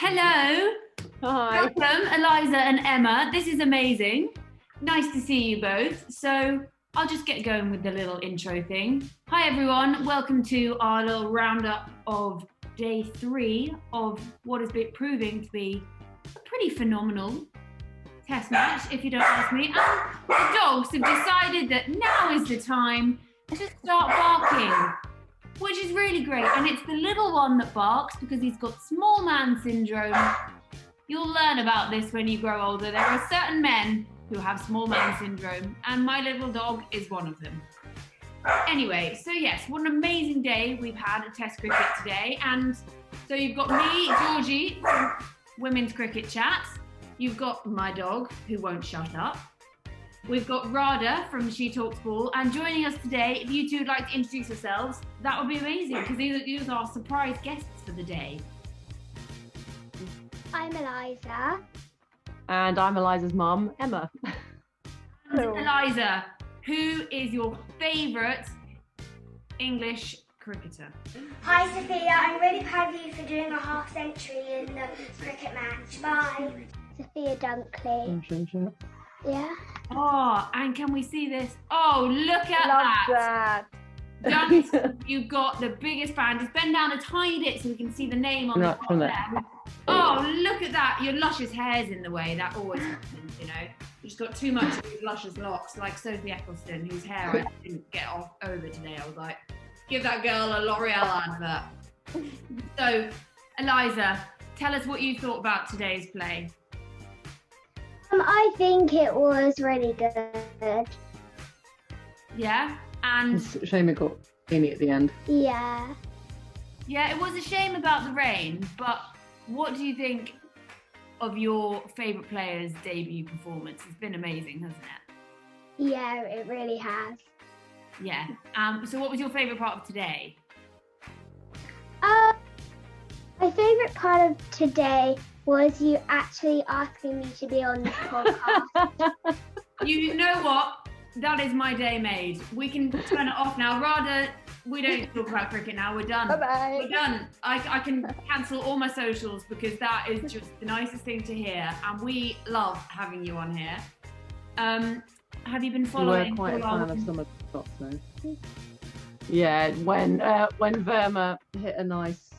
Hello. Hi. Welcome, Eliza and Emma. This is amazing. Nice to see you both. So I'll just get going with the little intro thing. Hi, everyone. Welcome to our little roundup of day 3 of what has been proving to be a pretty phenomenal test match, if you don't ask me. And the dogs have decided that now is the time to start barking, which is really great. And it's the little one that barks because he's got small man syndrome. You'll learn about this when you grow older. There are certain men who have small man syndrome, and my little dog is one of them. Anyway, so yes, what an amazing day we've had at Test Cricket today. And so you've got me, Georgie, from Women's Cricket Chat. You've got my dog, who won't shut up. We've got Radha from She Talks Ball, and joining us today, if you two would like to introduce yourselves, that would be amazing, because these are our surprise guests for the day. I'm Eliza. And I'm Eliza's mum, Emma. And Eliza, who is your favourite English cricketer? Hi Sophia, I'm really proud of you for doing a half century in the cricket match. Bye. Sophia Dunkley. Yeah. Oh, and can we see this? Oh, look at Love that. Dunks, you got the biggest fan. Just bend down a tiny bit so we can see the name on the top there. Oh, look at that. Your luscious hair's in the way. That always happens, you know. You just got too much of these luscious locks, like Sophie Eccleston, whose hair I didn't get off over today. I was like, give that girl a L'Oreal advert. So, Eliza, tell us what you thought about today's play. I think it was really good. Yeah? And It's a shame it got Amy at the end. Yeah. yeah, it was a shame about the rain, but what do you think of your favourite player's debut performance? It's been amazing, hasn't it? Yeah, it really has. Yeah. So what was your favourite part of today? My favourite part of today was you actually asking me to be on this podcast. You know what? That is my day made. We can turn it off now. Radha, we don't talk about cricket now. We're done. Bye-bye. We're done. I can cancel all my socials because that is just the nicest thing to hear. And we love having you on here. Have you been following? You were quite a fan of some of the shots, though. Yeah, when Verma hit a nice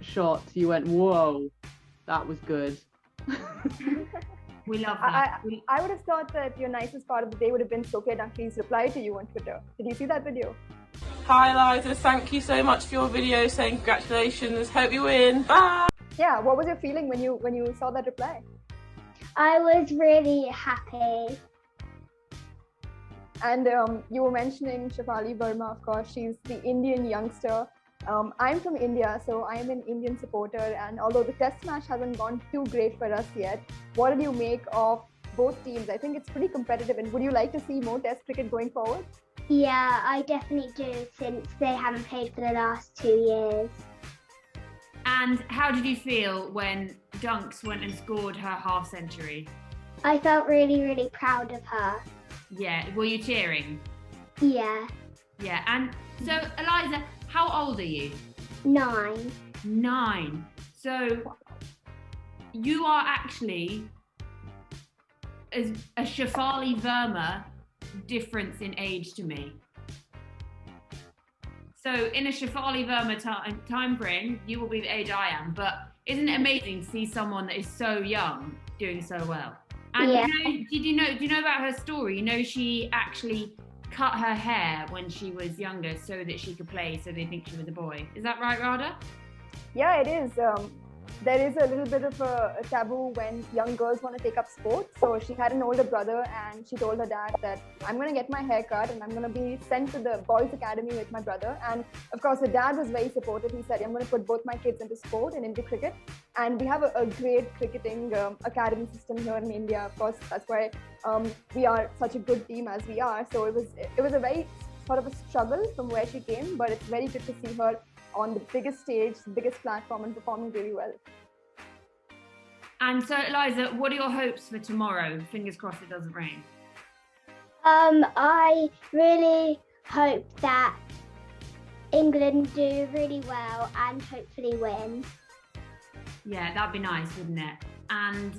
shot, you went, whoa, that was good. We love that. I would have thought that your nicest part of the day would have been Sophia Dunkley's reply to you on Twitter. Did you see that video? Hi Eliza, thank you so much for your video saying congratulations, hope you win, bye! Yeah, what was your feeling when you saw that reply? I was really happy. And you were mentioning Shefali Verma, of course, she's the Indian youngster. I'm from India, so I am an Indian supporter, and although the test match hasn't gone too great for us yet, what did you make of both teams? I think it's pretty competitive, and would you like to see more test cricket going forward? Yeah, I definitely do, since they haven't played for the last 2 years. And how did you feel when Dunks went and scored her half century? I felt really, really proud of her. Yeah, were you cheering? Yeah. Yeah, and so Eliza, how old are you? 9. 9. So you are actually a Shefali Verma difference in age to me. So in a Shefali Verma time frame, you will be the age I am. But isn't it amazing to see someone that is so young doing so well? And Yeah. do you know about her story? You know, she actually cut her hair when she was younger so that she could play, so they think she was a boy. Is that right, Radha? Yeah, it is. There is a little bit of a taboo when young girls want to take up sports. So she had an older brother and she told her dad that I'm going to get my hair cut and I'm going to be sent to the boys' academy with my brother. And of course, the dad was very supportive. He said, I'm going to put both my kids into sport and into cricket. And we have a great cricketing academy system here in India. Of course, that's why we are such a good team as we are. So it was a very sort of a struggle from where she came, but it's very good to see her on the biggest stage, biggest platform, and performing really well. And so, Eliza, what are your hopes for tomorrow? Fingers crossed it doesn't rain. I really hope that England do really well and hopefully win. Yeah, that'd be nice, wouldn't it? And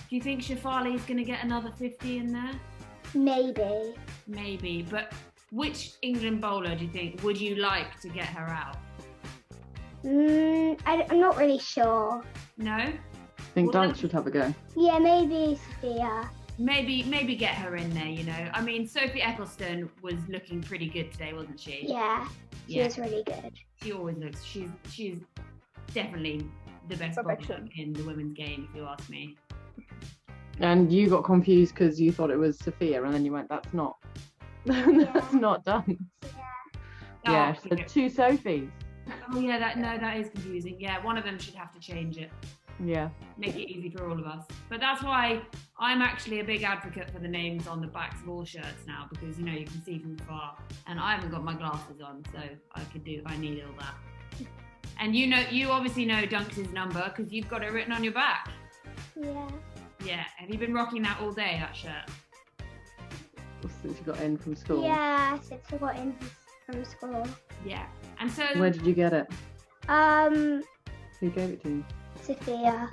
do you think Shafali's going to get another 50 in there? Maybe. Maybe, but which England bowler do you think would you like to get her out? I'm not really sure. No? I think Well, Dunk should have a go. Yeah, maybe Sophia. Maybe get her in there, you know. I mean, Sophie Ecclestone was looking pretty good today, wasn't she? Yeah, she was really good. She always looks. She's definitely the best bowler in the women's game, if you ask me. And you got confused because you thought it was Sophia, and then you went, "That's not, that's not Dunk." Yeah, Oh, so 2 Sophies. Oh yeah, that is confusing. Yeah, one of them should have to change it. Yeah. Make it easy for all of us. But that's why I'm actually a big advocate for the names on the backs of all shirts now, because you know you can see from far, and I haven't got my glasses on, so I need all that. And you obviously know Dunk's number because you've got it written on your back. Yeah. Yeah. Have you been rocking that all day, that shirt? Since you got in from school. Yeah, since I got in from school. Yeah. And so. Where did you get it? Who gave it to you? Sophia.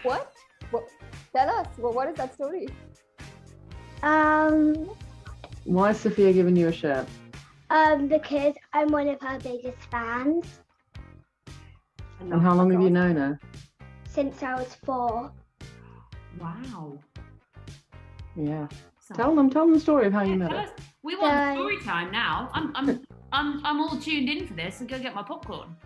What? Tell us. What is that story? Why has Sophia given you a shirt? Because I'm one of her biggest fans And how long have you known her? since I was 4. Wow. Yeah. So, Tell them the story of how you met tell her. us. We want story time now. I'm all tuned in for this, so go get my popcorn.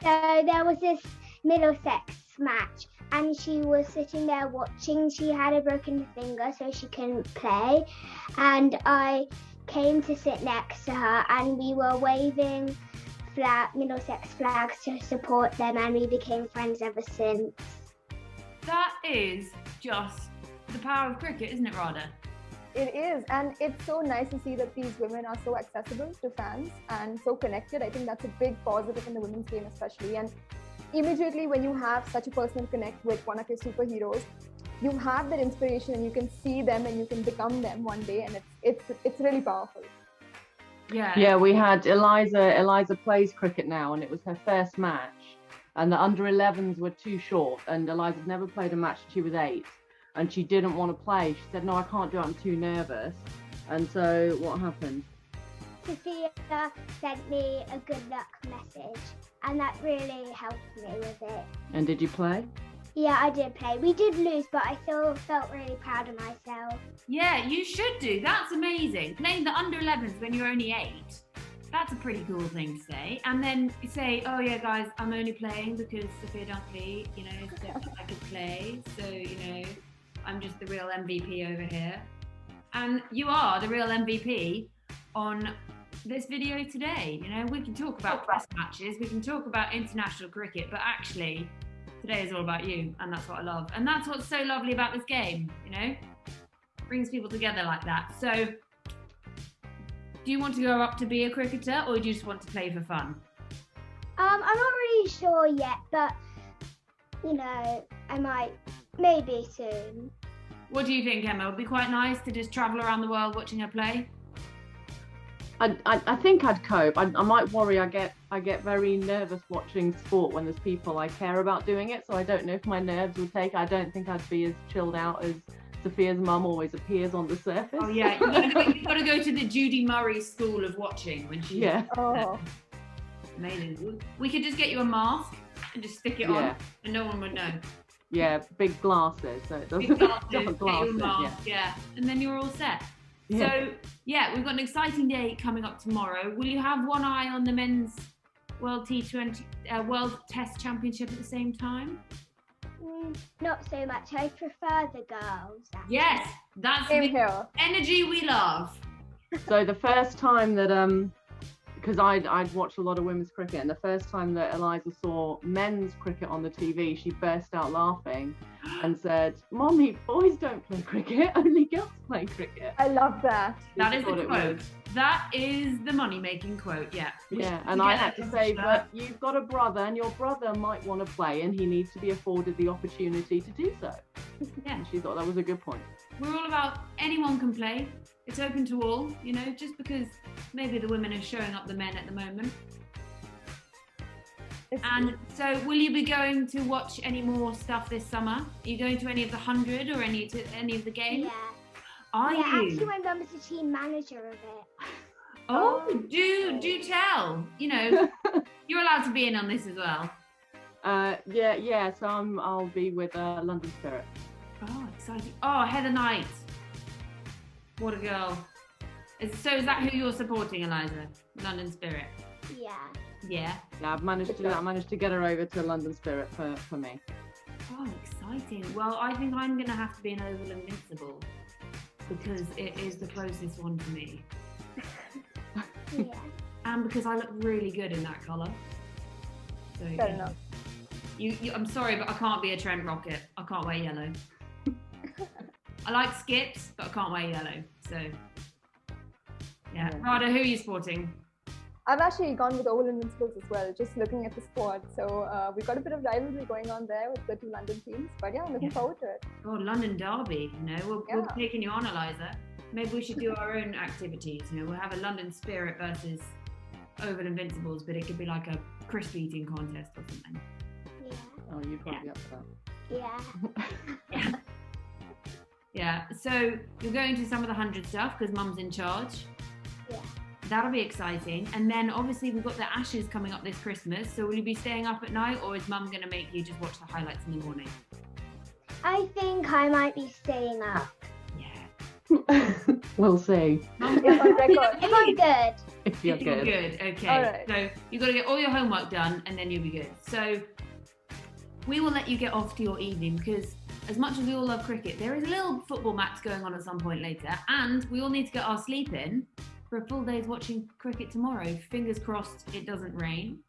So there was this Middlesex match, and she was sitting there watching. She had a broken finger, so she couldn't play. And I came to sit next to her, and we were waving Middlesex flags to support them, and we became friends ever since. That is just the power of cricket, isn't it, Radha? It is, and it's so nice to see that these women are so accessible to fans and so connected. I think that's a big positive in the women's game especially. And immediately when you have such a personal connect with one of your superheroes, you have that inspiration and you can see them and you can become them one day, and it's really powerful. Yeah. Yeah, we had Eliza. Eliza plays cricket now, and it was her first match. And the under-11s were too short, and Eliza's never played a match since she was 8. And she didn't want to play. She said, "No, I can't do it. I'm too nervous." And so what happened? Sophia sent me a good luck message, and that really helped me with it. And did you play? Yeah, I did play. We did lose, but I still felt really proud of myself. Yeah, you should do. That's amazing. Playing the under-11s when you're only 8. That's a pretty cool thing to say. And then you say, "Oh yeah, guys, I'm only playing because Sophia Dunkley, you know, said I could play. So, you know, I'm just the real MVP over here." And you are the real MVP on this video today. You know, we can talk about test matches, we can talk about international cricket, but actually today is all about you, and that's what I love. And that's what's so lovely about this game, you know? Brings people together like that. So, do you want to go up to be a cricketer, or do you just want to play for fun? I'm not really sure yet, but, you know, I might, maybe soon. What do you think, Emma? It would be quite nice to just travel around the world watching her play? I think I'd cope. I might worry. I get very nervous watching sport when there's people I care about doing it. So I don't know if my nerves would take. I don't think I'd be as chilled out as Sophia's mum always appears on the surface. Oh yeah, you've got to go to the Judy Murray school of watching when she's amazing. We could just get you a mask and just stick it on, and no one would know. Yeah, big glasses, so it doesn't. Big glasses, Different glasses, yeah, and then you're all set. Yeah. So yeah, we've got an exciting day coming up tomorrow. Will you have one eye on the men's World T20 World Test Championship at the same time? Not so much. I prefer the girls. Actually. Yes, that's Same the here. energy we love. So the first time that because I'd watched a lot of women's cricket, and the first time that Eliza saw men's cricket on the TV, she burst out laughing and said, "Mommy, boys don't play cricket, only girls play cricket." I love that. That is the quote. That is the money-making quote, yeah. Yeah, and I had to say, but you've got a brother, and your brother might want to play, and he needs to be afforded the opportunity to do so. Yeah. And she thought that was a good point. We're all about anyone can play. It's open to all, you know, just because maybe the women are showing up the men at the moment. And so will you be going to watch any more stuff this summer? Are you going to any of the 100 or any of the games? Yeah. Are yeah, you? actually, my mum is the team manager of it. Oh, do tell. You know, you're allowed to be in on this as well. Yeah. So I'll be with London Spirit. Oh, exciting. Oh, Heather Knight. What a girl. So is that who you're supporting, Eliza? London Spirit? Yeah. Yeah. Yeah, I managed to get her over to London Spirit for me. Oh, exciting. Well, I think I'm going to have to be an Oval Invincible because it is the closest one to me. Yeah. And because I look really good in that colour. So, Fair enough. I'm sorry, but I can't be a Trent Rocket. I can't wear yellow. I like skips, but I can't wear yellow. So, yeah. Radha, who are you sporting? I've actually gone with Oval Invincibles as well, just looking at the squad. So we've got a bit of rivalry going on there with the two London teams. But yeah, I'm looking forward to it. Oh, London Derby, you know. We're taking you on, Eliza. Maybe we should do our own activities. You know, we'll have a London Spirit versus Oval Invincibles, but it could be like a crisp eating contest or something. Yeah. Oh, you can't be up for that. Yeah. Yeah. So you're going to some of the 100 stuff because Mum's in charge. Yeah. That'll be exciting. And then obviously we've got the Ashes coming up this Christmas. So will you be staying up at night or is Mum going to make you just watch the highlights in the morning? I think I might be staying up. Yeah. We'll see. It's on record. If I'm good. If you're good. Good. Okay. All right. So you've got to get all your homework done and then you'll be good. So we will let you get off to your evening because as much as we all love cricket, there is a little football match going on at some point later and we all need to get our sleep in for a full day's watching cricket tomorrow. Fingers crossed it doesn't rain.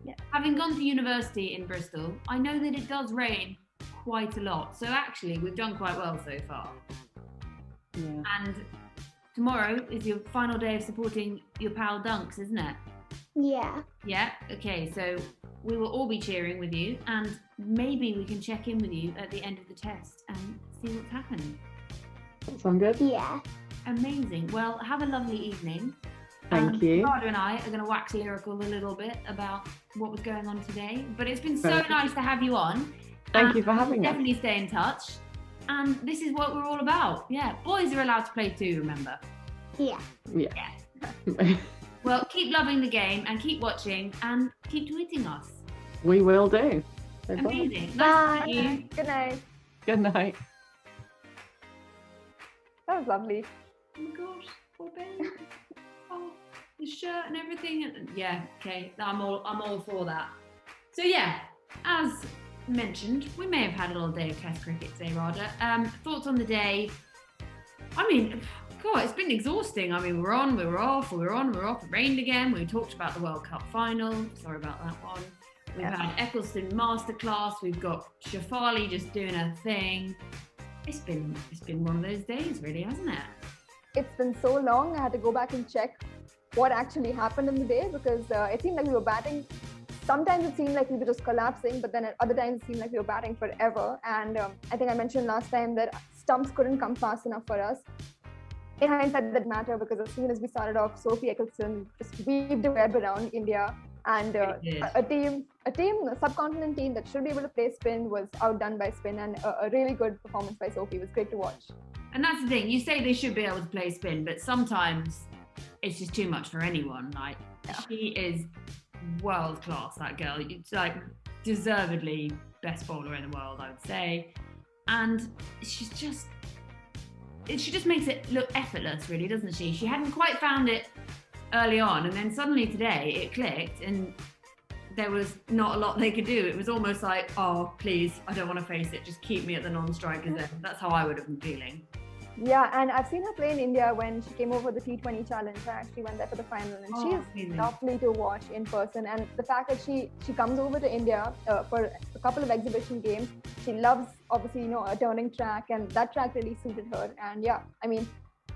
Yeah. Having gone to university in Bristol, I know that it does rain quite a lot. So actually we've done quite well so far. Yeah. And tomorrow is your final day of supporting your pal Dunks, isn't it? Yeah. Yeah, okay, so we will all be cheering with you and maybe we can check in with you at the end of the test and see what's happened. Sound good? Yeah. Amazing. Well, have a lovely evening. Thank you. Radha and I are going to wax lyrical a little bit about what was going on today, but it's been so Thank you. nice to have you on. Thank you for having us. Definitely stay in touch. And this is what we're all about. Yeah, boys are allowed to play too, remember? Yeah. Yeah. Well, keep loving the game and keep watching and keep tweeting us. We will do. So bye. Amazing. Bye. Nice to meet you. Good night. Good night. That was lovely. Oh my gosh, poor Ben. Oh, the shirt and everything. Yeah, okay. I'm all for that. So yeah, as mentioned, we may have had a little day of Test cricket today, Radha. Thoughts on the day? I mean, God, it's been exhausting. I mean, we're on, we were off, we were on, we were off. It rained again. We talked about the World Cup final. Sorry about that one. We've had Eccleston masterclass. We've got Shafali just doing her thing. It's been one of those days, really, hasn't it? It's been so long. I had to go back and check what actually happened in the day because it seemed like we were batting. Sometimes it seemed like we were just collapsing, but then at other times it seemed like we were batting forever. And I think I mentioned last time that stumps couldn't come fast enough for us. In hindsight, that didn't matter because as soon as we started off, Sophie Eccleston just weaved a web around India. And a subcontinent team that should be able to play spin was outdone by spin, and a really good performance by Sophie. It was great to watch. And that's the thing, you say they should be able to play spin, but sometimes it's just too much for anyone. Like, she is world class, that girl. It's like deservedly best bowler in the world, I would say. And she just makes it look effortless, really, doesn't she? She hadn't quite found it early on, and then suddenly today it clicked and there was not a lot they could do. It was almost like, oh, please, I don't want to face it, just keep me at the non-strikers end. That's how I would have been feeling. Yeah, and I've seen her play in India when she came over the T20 challenge. I actually went there for the final, and she's lovely to watch in person. And the fact that she comes over to India for a couple of exhibition games, she loves, obviously, a turning track, and that track really suited her. And yeah, I mean,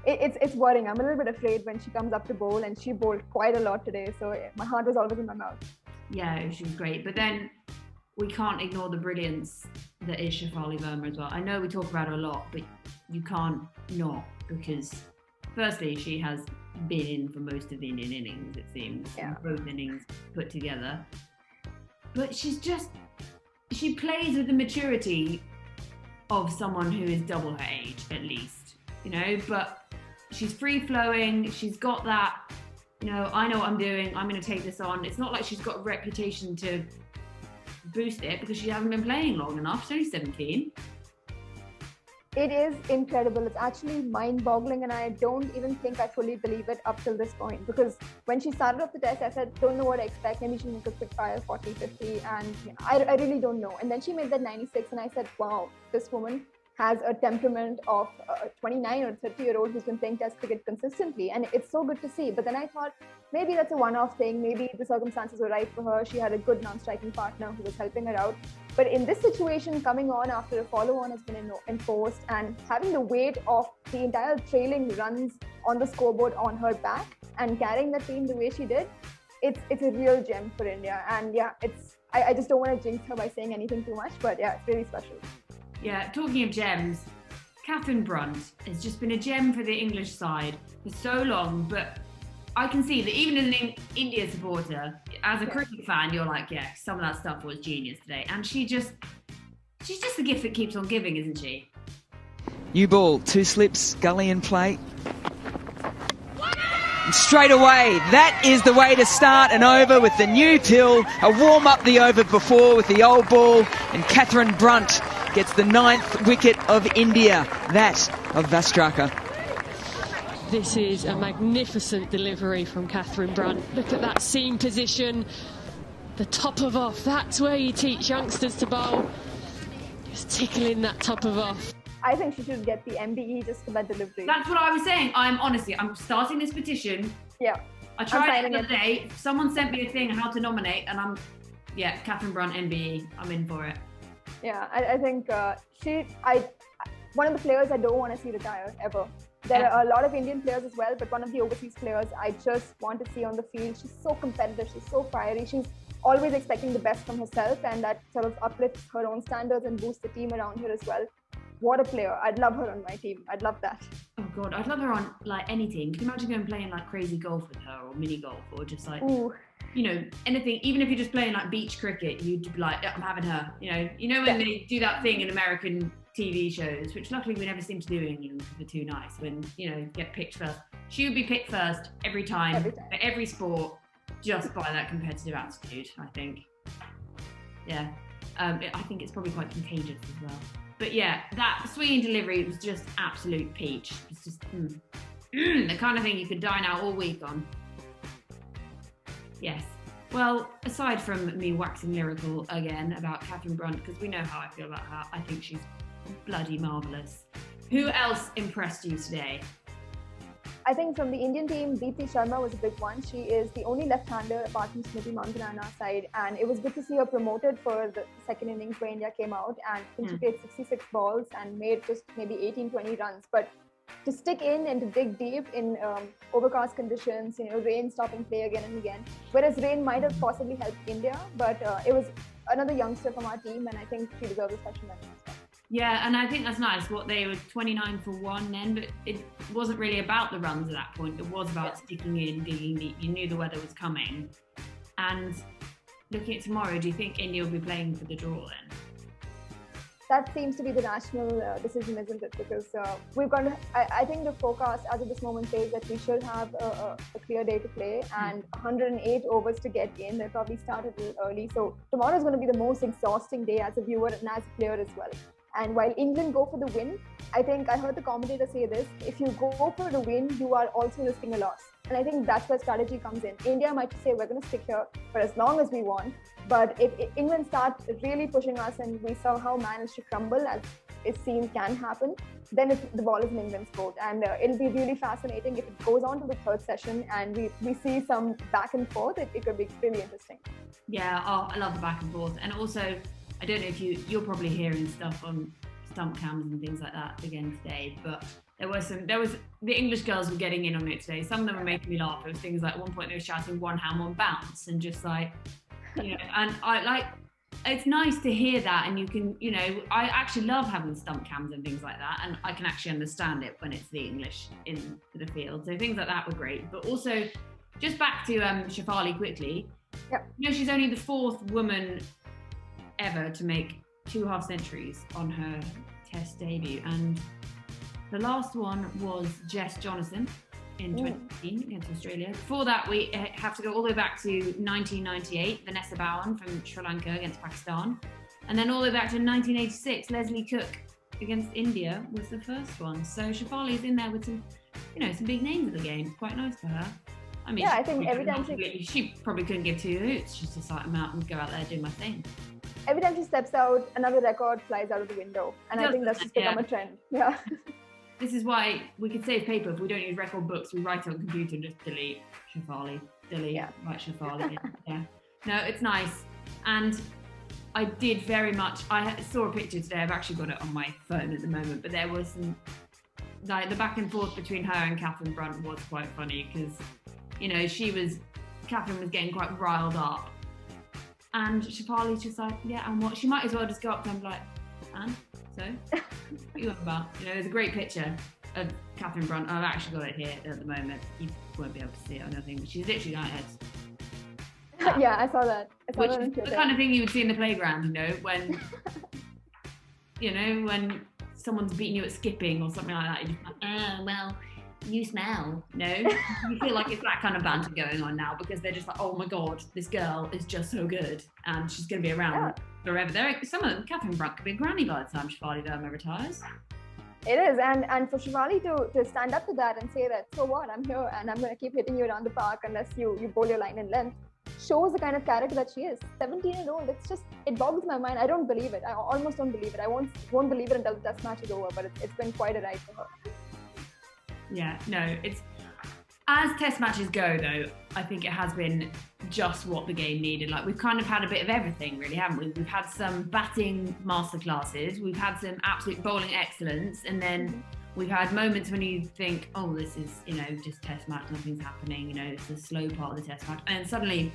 it's worrying. I'm a little bit afraid when she comes up to bowl, and she bowled quite a lot today, so my heart was always in my mouth. Yeah, she was great. But then we can't ignore the brilliance that is Shafali Verma as well. I know we talk about her a lot, but you can't not, because firstly, she has been in for most of the Indian innings, it seems, both innings put together. but she plays with the maturity of someone who is double her age, at least, you know, but she's free flowing. She's got that, you know, I know what I'm doing. I'm going to take this on. It's not like she's got a reputation to boost it because she hasn't been playing long enough. She's only 17. It is incredible. It's actually mind-boggling, and I don't even think I fully believe it up till this point, because when she started off the test, I said, don't know what to expect. Maybe she'll make a quick fire 40, 50, and I really don't know. And then she made that 96, and I said, wow, this woman has a temperament of a 29 or 30-year-old who's been playing test cricket consistently, and it's so good to see. But then I thought, maybe that's a one-off thing. Maybe the circumstances were right for her. She had a good non-striking partner who was helping her out. But in this situation, coming on after a follow-on has been enforced, and having the weight of the entire trailing runs on the scoreboard on her back and carrying the team the way she did, it's a real gem for India. And yeah, I just don't want to jinx her by saying anything too much, but yeah, it's really special. Yeah, talking of gems, Catherine Brunt has just been a gem for the English side for so long, but I can see that even as an India supporter, as a cricket fan, you're like, yeah, some of that stuff was genius today. And she's just the gift that keeps on giving, isn't she? New ball, 2 slips, gully in play. And straight away, that is the way to start an over with the new pill. A warm up the over before with the old ball, and Catherine Brunt gets the 9th wicket of India, that of Vastraka. This is a magnificent delivery from Catherine Brunt. Look at that seam position, the top of off. That's where you teach youngsters to bowl. Just tickling that top of off. I think she should get the MBE just for that delivery. That's what I was saying. I'm starting this petition. Yeah. I tried it the other day. Someone sent me a thing on how to nominate, and Catherine Brunt MBE. I'm in for it. Yeah, I think one of the players I don't want to see retire ever. There are a lot of Indian players as well, but one of the overseas players I just want to see on the field. She's so competitive, she's so fiery, she's always expecting the best from herself, and that sort of uplifts her own standards and boosts the team around her as well. What a player. I'd love her on my team. I'd love that. Oh God, I'd love her on like any team. Can you imagine going playing like crazy golf with her, or mini golf, or just like, you know, anything, even if you're just playing like beach cricket, you'd be like, yeah, I'm having her, you know when they do that thing in American TV shows, which luckily we never seem to do in England because we're too nice, when, you know, get picked first. She would be picked first every time. For every sport, just by that competitive attitude, I think. Yeah, I think it's probably quite contagious as well. But yeah, that swinging delivery was just absolute peach. It's just the kind of thing you could dine out all week on. Yes. Well, aside from me waxing lyrical again about Catherine Brunt, because we know how I feel about her, I think she's bloody marvellous. Who else impressed you today? I think from the Indian team, Deepti Sharma was a big one. She is the only left-hander apart from Smriti Mandhana on our side, and it was good to see her promoted for the second innings where India came out, and I think she played 66 balls and made just maybe 18-20 runs. But to stick in and to dig deep in overcast conditions, you know, rain stopping play again and again, whereas rain might have possibly helped India, but it was another youngster from our team, and I think she deserves a special mention as well. Yeah, and I think that's nice. They were 29 for 1 then, but it wasn't really about the runs at that point. It was about sticking in, digging deep. You knew the weather was coming. And looking at tomorrow, do you think India will be playing for the draw then? That seems to be the national decision, isn't it? Because we've got I think the forecast as of this moment says that we should have a clear day to play and 108 overs to get in. They'll probably start a little early. So tomorrow is going to be the most exhausting day as a viewer and as a player as well. And while England go for the win, I think I heard the commentator say this, if you go for the win, you are also risking a loss. And I think that's where strategy comes in. India might say, we're going to stick here for as long as we want. But if England starts really pushing us and we somehow manage to crumble, as it seems can happen, then the ball is in England's court. And it'll be really fascinating if it goes on to the third session and we see some back and forth. It could be really interesting. Yeah, I love the back and forth. And also, I don't know if you're probably hearing stuff on stump cams and things like that again today, but there was the English girls were getting in on it today. Some of them were making me laugh. It was things like at one point they were shouting one hand, one bounce, and just like, you know, and I like, it's nice to hear that, and you can, you know, I actually love having stump cams and things like that, and I can actually understand it when it's the English in the field. So things like that were great, but also just back to Shefali quickly. Yep. You know, she's only the 4th woman ever to make 2 half centuries on her Test debut, and the last one was Jess Jonathan in 2015 against Australia. Before that, we have to go all the way back to 1998, Vanessa Bowen from Sri Lanka against Pakistan, and then all the way back to 1986, Leslie Cook against India was the first one. So Shefali is in there with some, you know, some big names of the game. It's quite nice for her. I mean, yeah, I think every time she probably couldn't give 2 hoots. She's just like, I'm out and go out there and do my thing. Every time she steps out, another record flies out of the window, and I think that's just become a trend. Yeah. This is why we could save paper. If we don't use record books, we write it on computer and just delete Shefali, write Shefali. Yeah. No, it's nice. And I did very much, I saw a picture today, I've actually got it on my phone at the moment, but there was some, like, the back and forth between her and Catherine Brunt was quite funny because, you know, Catherine was getting quite riled up. And Shefali's just like, yeah, and what? She might as well just go up to him like, and? So? What are you on about? You know, there's a great picture of Catherine Brunt. I've actually got it here at the moment. You won't be able to see it or nothing, but she's literally like heads. Yeah, I saw that. Which is the kind of thing you would see in the playground, you know, when, you know, when someone's beating you at skipping or something like that. You're just like, oh, well, you smell. No, you feel like it's that kind of banter going on now because they're just like, oh my God, this girl is just so good and she's going to be around forever. Some of them, Catherine Brunt could be a granny by the time Shefali Verma retires. It is, and for Shefali to stand up to that and say that, so what, I'm here and I'm going to keep hitting you around the park unless you bowl your line in length, shows the kind of character that she is. 17-year-old, it's just, it boggles my mind. I don't believe it. I almost don't believe it. I won't believe it until the test match is over, but it's been quite a ride for her. Yeah, no, it's, as test matches go though, I think it has been just what the game needed. Like, we've kind of had a bit of everything really, haven't we? We've had some batting masterclasses, we've had some absolute bowling excellence, and then we've had moments when you think, oh, this is, you know, just test match, nothing's happening, you know, it's a slow part of the test match, and suddenly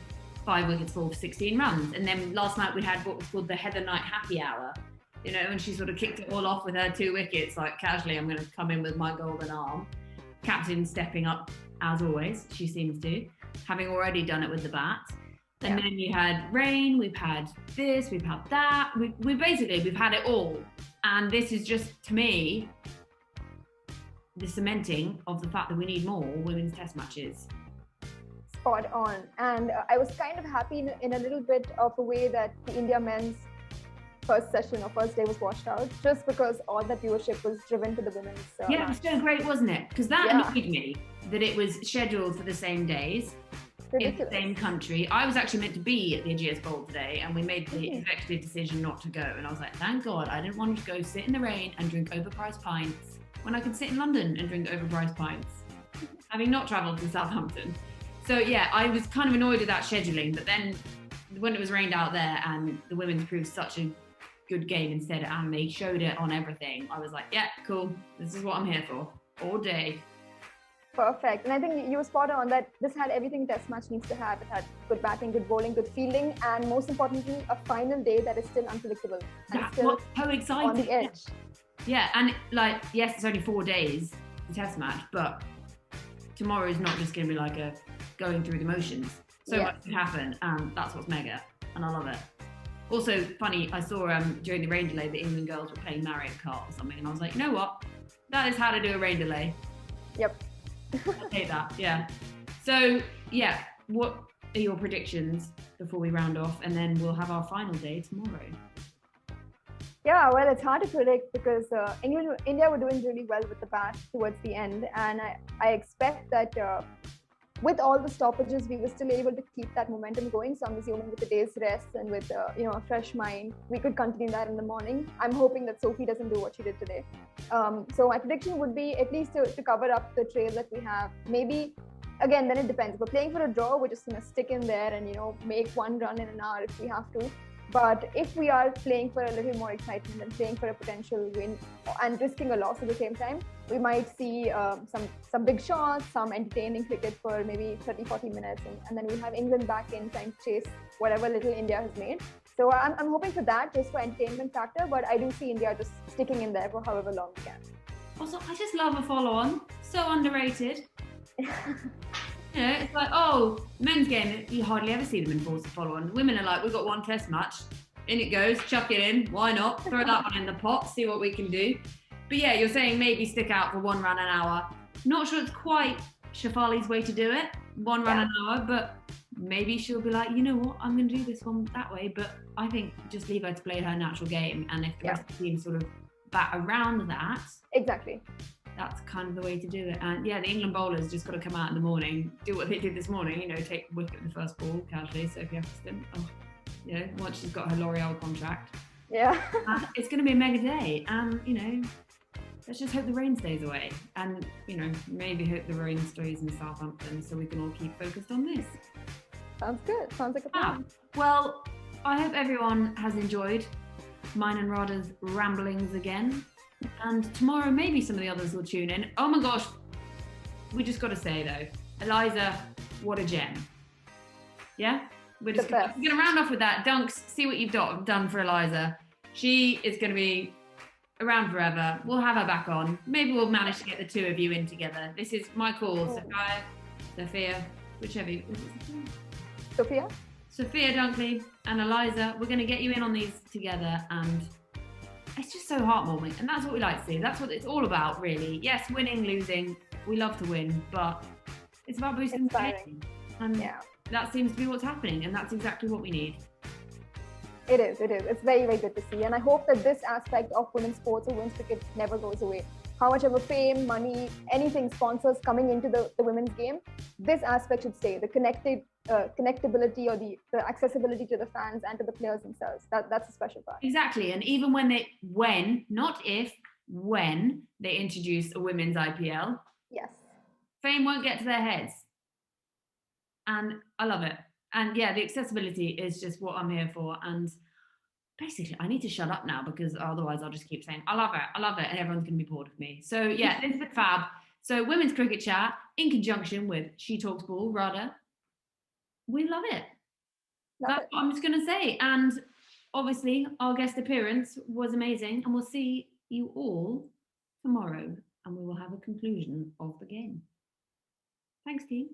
5 wickets fall for 16 runs. And then last night we had what was called the Heather Knight happy hour, you know, and she sort of kicked it all off with her 2 wickets, like casually, I'm going to come in with my golden arm. Captain stepping up as always, she seems to, having already done it with the bat. And then you had rain, we've had this, we've had that, we've had it all. And this is just, to me, the cementing of the fact that we need more women's test matches. Spot on. And I was kind of happy in a little bit of a way that the India men's first session or first day was washed out, just because all the viewership was driven to the women's it was so great, wasn't it? Because that annoyed me, that it was scheduled for the same days. Ridiculous. In the same country. I was actually meant to be at the Ageas Bowl today, and we made the executive decision not to go. And I was like, thank God, I didn't want to go sit in the rain and drink overpriced pints when I could sit in London and drink overpriced pints, having not travelled to Southampton. So yeah, I was kind of annoyed with that scheduling. But then when it was rained out there and the women's proved such a good game instead, and they showed it on everything, I was like, yeah, cool. This is what I'm here for all day. Perfect. And I think you were spot on that this had everything test match needs to have. It had good batting, good bowling, good fielding, and most importantly, a final day that is still unpredictable. That's what's so exciting. On the edge. Yeah, and like, yes, it's only 4 days, the test match, but tomorrow is not just going to be like a going through the motions. So much can happen, and that's what's mega, and I love it. Also, funny, I saw during the rain delay, the England girls were playing Mario Kart or something, and I was like, you know what? That is how to do a rain delay. Yep. I'll take that, yeah. So, yeah, what are your predictions before we round off? And then we'll have our final day tomorrow. Yeah, well, it's hard to predict because India were doing really well with the bat towards the end. And I expect that with all the stoppages, we were still able to keep that momentum going. So I'm assuming with the day's rest and with a fresh mind, we could continue that in the morning. I'm hoping that Sophie doesn't do what she did today. So my prediction would be at least to cover up the trail that we have. Maybe, again, then it depends. If we're playing for a draw, we're just going to stick in there and, make 1 run in an hour if we have to. But if we are playing for a little more excitement and playing for a potential win and risking a loss at the same time, we might see some big shots, some entertaining cricket for maybe 30-40 minutes, and then we'll have England back in trying to chase whatever little India has made. So I'm hoping for that, just for entertainment factor, but I do see India just sticking in there for however long we can. Also, I just love a follow-on. So underrated. You know, it's like, oh, men's game, you hardly ever see them in full follow-on. Women are like, we've got one test match, in it goes, chuck it in, why not? Throw that one in the pot, see what we can do. But yeah, you're saying maybe stick out for 1 round an hour. Not sure it's quite Shafali's way to do it, 1 round an hour, but maybe she'll be like, you know what, I'm going to do this one that way. But I think just leave her to play her natural game. And if the rest of the team sort of bat around that, Exactly. that's kind of the way to do it. And yeah, the England bowlers just got to come out in the morning, do what they did this morning, you know, take the wicket in the first ball casually. So if you have to, you know, once she's got her L'Oreal contract, it's going to be a mega day. And, you know, let's just hope the rain stays away. And, you know, maybe hope the rain stays in Southampton so we can all keep focused on this. Sounds good. Sounds like a plan. Well, I hope everyone has enjoyed mine and Radha's ramblings again. And tomorrow, maybe some of the others will tune in. Oh my gosh, we just got to say though, Eliza, what a gem. Yeah? We're just going to round off with that. Dunks, see what you've done for Eliza. She is going to be around forever. We'll have her back on. Maybe we'll manage to get the two of you in together. This is my call, Sophia, whichever. Sophia Dunkley and Eliza. We're going to get you in on these together, and it's just so heartwarming, and that's what we like to see. That's what it's all about, really. Yes, winning, losing, we love to win, but it's about boosting the game. And that seems to be what's happening, and that's exactly what we need. It is. It's very, very good to see. And I hope that this aspect of women's sports or women's cricket never goes away. How much ever fame, money, anything, sponsors coming into the women's game, this aspect should stay. The connectability or the accessibility to the fans and to the players themselves. That's a special part. Exactly. And even not if, when they introduce a women's IPL, fame won't get to their heads. And I love it. And yeah, the accessibility is just what I'm here for. And basically, I need to shut up now because otherwise I'll just keep saying, I love it, and everyone's going to be bored of me. So yeah, this has been fab. So Women's Cricket Chat in conjunction with She Talks Ball, Radha. We love it. That's what I'm just going to say. And obviously, our guest appearance was amazing. And we'll see you all tomorrow. And we will have a conclusion of the game. Thanks, team.